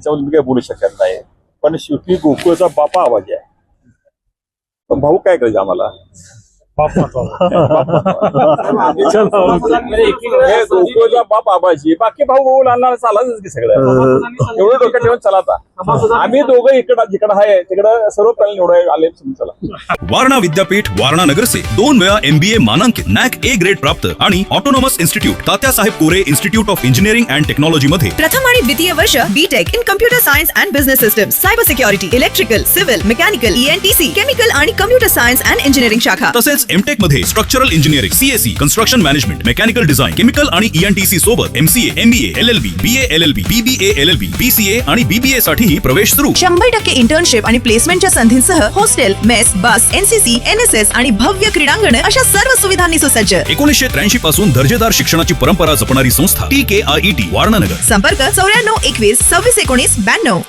त्याच्यावर मी काही बोलू शकत नाही. पण शेवटी गोकुळचा बापा आवाज आहे. पण भाऊ काय करायचे आम्हाला हे गोकुळचा बाप आबाजी, बाकी भाऊ भाऊ लहान चालायच की सगळं एवढं डोक्यात ठेवून चला. आता आम्ही दोघं इकडं जिकडं आहे तिकडं सर्व प्राणी निवडाय आले चला. वारणा विद्यापीठ वारणा नगर से 2 वेळा MBA मानांकित NAC A ग्रेड प्राप्त आणि autonomous institute Tatyasaheb Kore institute of engineering and technology मध्ये प्रथम आणि द्वितीय वर्ष BTech in computer science and business systems, cyber security, electrical, civil, mechanical, ENTC, chemical आणि कम्प्युटर सायन्स अँड इंजिनिअरिंग शाखा. तसेच MTech मध्ये structural engineering, CSE, construction management, mechanical design, chemical आणि ENTC सोबत MCA, MBA, LLB, BA, LLB, BBA, LLB, BCA आणि BBA साठीही प्रवेश सुरू. 100% इंटर्नशिप आणि प्लेसमेंटच्या संधींसह हॉस्टेल, मेस, बस, NCC, NSS आणि भव्य क्रीडांगण अशा सर्व सुविधांनी सुसज्ज. 1983 पासून दर्जेदार शिक्षणाची परंपरा जपणारी संस्था TKIET वारणा नगर. संपर्क 94 21 26 19 92.